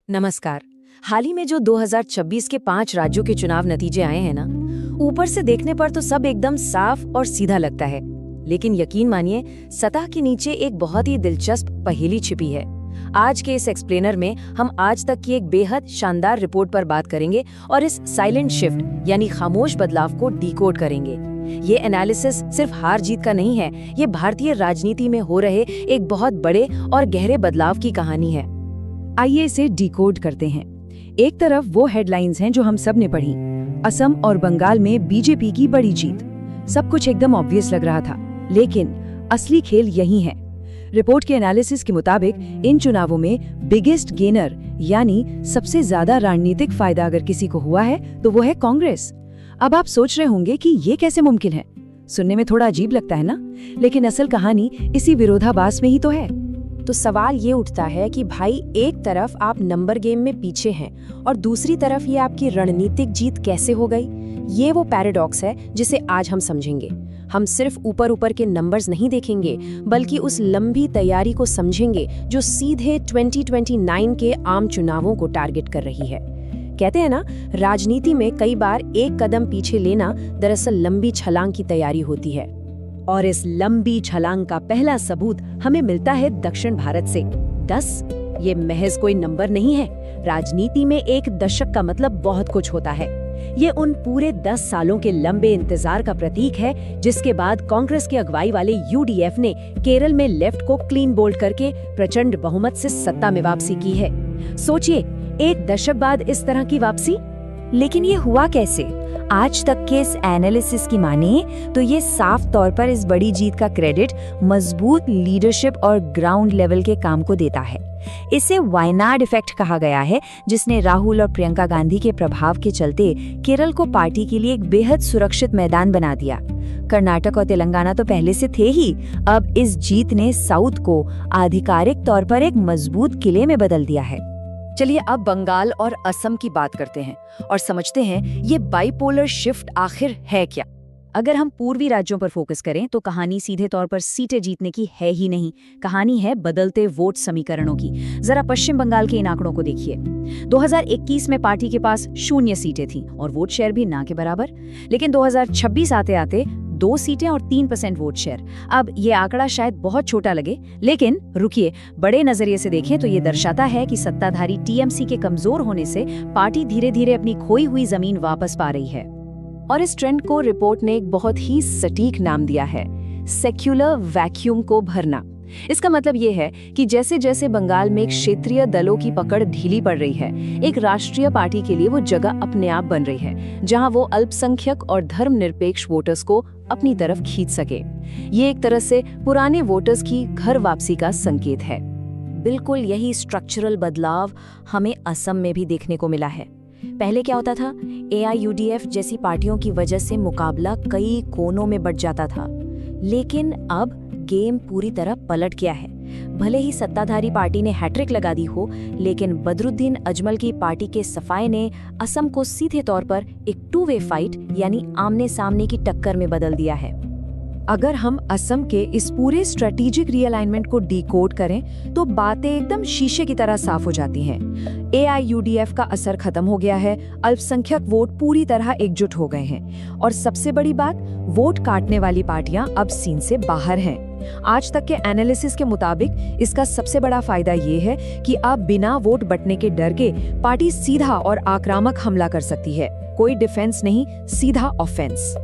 नमस्कार। हाल ही में जो 2026 के 5 राज्यों के चुनाव नतीजे आए हैं ना, ऊपर से देखने पर तो सब एकदम साफ और सीधा लगता है, लेकिन यकीन मानिए सतह के नीचे एक बहुत ही दिलचस्प पहेली छिपी है। आज के इस एक्सप्लेनर में हम आज तक की एक बेहद शानदार रिपोर्ट पर बात करेंगे और इस साइलेंट शिफ्ट यानी खामोश बदलाव को डिकोड करेंगे। ये एनालिसिस सिर्फ हार जीत का नहीं है, ये भारतीय राजनीति में हो रहे एक बहुत बड़े और गहरे बदलाव की कहानी है। आइए इसे डिकोड करते हैं। एक तरफ वो हेडलाइंस हैं जो हम सब ने पढ़ी, असम और बंगाल में बीजेपी की बड़ी जीत। सब कुछ एकदम ऑब्वियस लग रहा था, लेकिन असली खेल यही है। रिपोर्ट के एनालिसिस के मुताबिक इन चुनावों में बिगेस्ट गेनर यानी सबसे ज्यादा राजनीतिक फायदा अगर किसी को हुआ है तो वो है कांग्रेस। अब आप सोच रहे होंगे कि ये कैसे मुमकिन है। सुनने में थोड़ा अजीब लगता है ना, लेकिन असल कहानी इसी विरोधाभास में ही तो है। तो सवाल ये उठता है कि भाई एक तरफ आप नंबर गेम में पीछे हैं और दूसरी तरफ ये आपकी रणनीतिक जीत कैसे हो गई। ये वो पैराडॉक्स है जिसे आज हम समझेंगे। हम सिर्फ ऊपर ऊपर के नंबर्स नहीं देखेंगे, बल्कि उस लंबी तैयारी को समझेंगे जो सीधे 2029 के आम चुनावों को टारगेट कर रही है। कहते हैं ना, राजनीति में कई बार एक कदम पीछे लेना दरअसल लंबी छलांग की तैयारी होती है। और इस लंबी छलांग का पहला सबूत हमें मिलता है दक्षिण भारत से। 10 ये महज कोई नंबर नहीं है। राजनीति में एक दशक का मतलब बहुत कुछ होता है। ये उन पूरे 10 सालों के लंबे इंतजार का प्रतीक है जिसके बाद कांग्रेस की अगुवाई वाले यूडीएफ ने केरल में लेफ्ट को क्लीन बोल्ड करके प्रचंड बहुमत से सत्ता में वापसी की है। सोचिए, एक दशक बाद इस तरह की वापसी। लेकिन ये हुआ कैसे? आज तक के इस एनालिसिस की माने तो ये साफ तौर पर इस बड़ी जीत का क्रेडिट मजबूत लीडरशिप और ग्राउंड लेवल के काम को देता है। इसे वायनाड इफेक्ट कहा गया है, जिसने राहुल और प्रियंका गांधी के प्रभाव के चलते केरल को पार्टी के लिए एक बेहद सुरक्षित मैदान बना दिया। कर्नाटक और तेलंगाना तो पहले से थे ही, अब इस जीत ने साउथ को आधिकारिक तौर पर एक मजबूत किले में बदल दिया है। चलिए अब बंगाल और असम की बात करते हैं और समझते हैं ये बाइपोलर शिफ्ट आखिर है क्या। अगर हम पूर्वी राज्यों पर फोकस करें तो कहानी सीधे तौर पर सीटें जीतने की है ही नहीं, कहानी है बदलते वोट समीकरणों की। जरा पश्चिम बंगाल के इन आंकड़ों को देखिए। 2021 में पार्टी के पास 0 सीटें थीं और वोट शेयर भी ना के बराबर। लेकिन 2026 आते आते 2 सीटें और 3% वोट शेयर। अब ये आंकड़ा शायद बहुत छोटा लगे, लेकिन रुकिए, बड़े नजरिए से देखें तो ये दर्शाता है कि सत्ताधारी टीएमसी के कमजोर होने से पार्टी धीरे धीरे अपनी खोई हुई जमीन वापस पा रही है। और इस ट्रेंड को रिपोर्ट ने एक बहुत ही सटीक नाम दिया है, सेक्युलर वैक्यूम को भरना। इसका मतलब ये है कि जैसे जैसे बंगाल में क्षेत्रीय दलों की पकड़ ढीली पड़ रही है, एक राष्ट्रीय पार्टी के लिए वो जगह अपने आप बन रही है जहां वो अल्पसंख्यक और धर्मनिरपेक्ष वोटर्स को अपनी तरफ खींच सके। ये एक तरह से पुराने वोटर्स की घर वापसी का संकेत है। बिल्कुल यही स्ट्रक्चरल बदलाव हमें असम में भी देखने को मिला है। पहले क्या होता था, एआईयूडीएफ जैसी पार्टियों की वजह से मुकाबला कई कोनों में बढ़ जाता था, लेकिन अब गेम पूरी तरह पलट गया है। भले ही सत्ताधारी पार्टी ने हैट्रिक लगा दी हो, लेकिन बदरुद्दीन अजमल की पार्टी के सफाए ने असम को सीधे तौर पर एक 2 वे फाइट यानी आमने सामने की टक्कर में बदल दिया है। अगर हम असम के इस पूरे स्ट्रेटेजिक रीअलाइनमेंट को डिकोड करें तो बातें एकदम शीशे की तरह साफ हो जाती हैं। एआईयूडीएफ का असर खत्म हो गया है, अल्पसंख्यक वोट पूरी तरह एकजुट हो गए हैं और सबसे बड़ी बात, वोट काटने वाली पार्टियां अब सीन से बाहर हैं। आज तक के एनालिसिस के मुताबिक इसका सबसे बड़ा फायदा ये है कि अब बिना वोट बंटने के डर के पार्टी सीधा और आक्रामक हमला कर सकती है। कोई डिफेंस नहीं, सीधा ऑफेंस।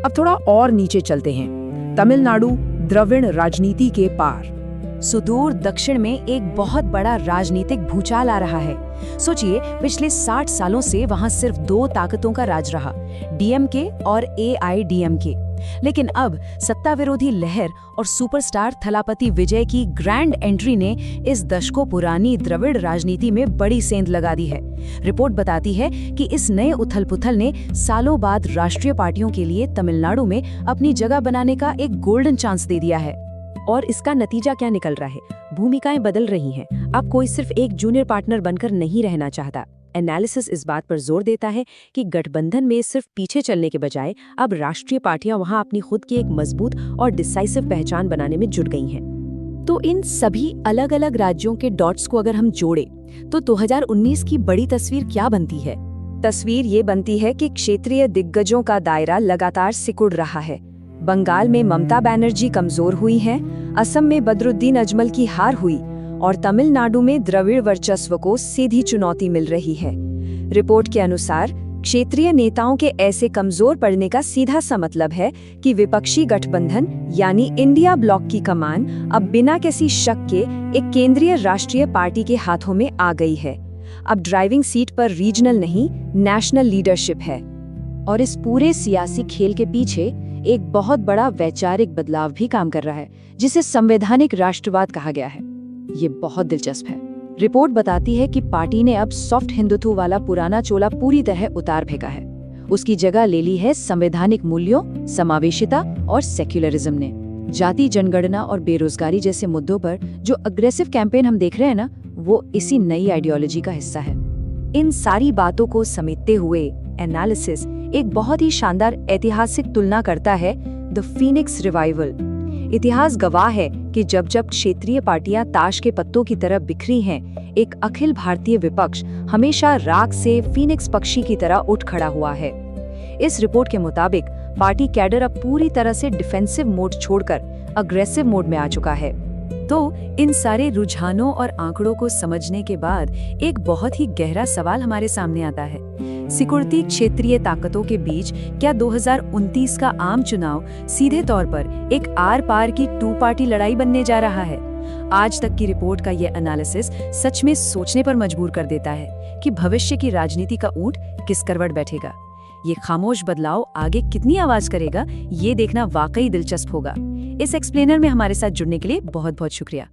अब थोड़ा और नीचे चलते हैं। तमिलनाडु द्रविड़ राजनीति के पार सुदूर दक्षिण में एक बहुत बड़ा राजनीतिक भूचाल आ रहा है। सोचिए, पिछले 60 सालों से वहां सिर्फ 2 ताकतों का राज रहा, डीएमके और एआईडीएमके। लेकिन अब सत्ता विरोधी लहर और सुपरस्टार थलापति विजय की ग्रैंड एंट्री ने इस दशकों पुरानी द्रविड़ राजनीति में बड़ी सेंध लगा दी है। रिपोर्ट बताती है कि इस नए उथल-पुथल ने सालों बाद राष्ट्रीय पार्टियों के लिए तमिलनाडु में अपनी जगह बनाने का एक गोल्डन चांस दे दिया है। और इसका नतीजा क्या निकल रहा है? भूमिकाएं बदल रही हैं। अब कोई सिर्फ एक जूनियर पार्टनर बनकर नहीं रहना चाहता। एनालिसिस इस बात पर जोर देता है कि गठबंधन में सिर्फ पीछे चलने के बजाय अब राष्ट्रीय पार्टियां वहां अपनी खुद की एक मजबूत और डिसाइसिव पहचान बनाने में जुट गई हैं। तो इन सभी अलग अलग राज्यों के डॉट्स को अगर हम जोड़े तो 2019 की बड़ी तस्वीर क्या बनती है? तस्वीर ये बनती है कि क्षेत्रीय दिग्गजों का दायरा लगातार सिकुड़ रहा है। बंगाल में ममता बनर्जी कमजोर हुई हैं, असम में बदरुद्दीन अजमल की हार हुई और तमिलनाडु में द्रविड़ वर्चस्व को सीधी चुनौती मिल रही है। रिपोर्ट के अनुसार क्षेत्रीय नेताओं के ऐसे कमजोर पड़ने का सीधा सा मतलब है कि विपक्षी गठबंधन यानी इंडिया ब्लॉक की कमान अब बिना किसी शक के एक केंद्रीय राष्ट्रीय पार्टी के हाथों में आ गई है। अब ड्राइविंग सीट पर रीजनल नहीं, नेशनल लीडरशिप है। और इस पूरे सियासी खेल के पीछे एक बहुत बड़ा वैचारिक बदलाव भी काम कर रहा है, जिसे संवैधानिक राष्ट्रवाद कहा गया है। ये बहुत दिलचस्प है। रिपोर्ट बताती है कि पार्टी ने अब सॉफ्ट हिंदुत्व वाला पुराना चोला पूरी तरह उतार फेंका है। उसकी जगह ले ली है संवैधानिक मूल्यों, समावेशिता और सेक्युलरिज्म ने। जाति, जनगणना और बेरोजगारी जैसे मुद्दों पर जो अग्रेसिव कैंपेन हम देख रहे हैं ना, वो इसी नई आइडियोलॉजी का हिस्सा है। इन सारी बातों को समेटते हुए एनालिसिस एक बहुत ही शानदार ऐतिहासिक तुलना करता है, द फीनिक्स रिवाइवल। इतिहास गवाह है कि जब जब क्षेत्रीय पार्टियां ताश के पत्तों की तरह बिखरी हैं, एक अखिल भारतीय विपक्ष हमेशा राख से फीनिक्स पक्षी की तरह उठ खड़ा हुआ है। इस रिपोर्ट के मुताबिक पार्टी कैडर अब पूरी तरह से डिफेंसिव मोड छोड़कर अग्रेसिव मोड में आ चुका है। तो इन सारे रुझानों और आंकड़ों को समझने के बाद एक बहुत ही गहरा सवाल हमारे सामने आता है। सिकुड़ती क्षेत्रीय ताकतों के बीच क्या 2029 का आम चुनाव सीधे तौर पर एक आर पार की टू पार्टी लड़ाई बनने जा रहा है? आज तक की रिपोर्ट का यह एनालिसिस सच में सोचने पर मजबूर कर देता है कि भविष्य की राजनीति का ऊंट किस करवट बैठेगा। ये खामोश बदलाव आगे कितनी आवाज करेगा, ये देखना वाकई दिलचस्प होगा। इस एक्सप्लेनर में हमारे साथ जुड़ने के लिए बहुत बहुत शुक्रिया।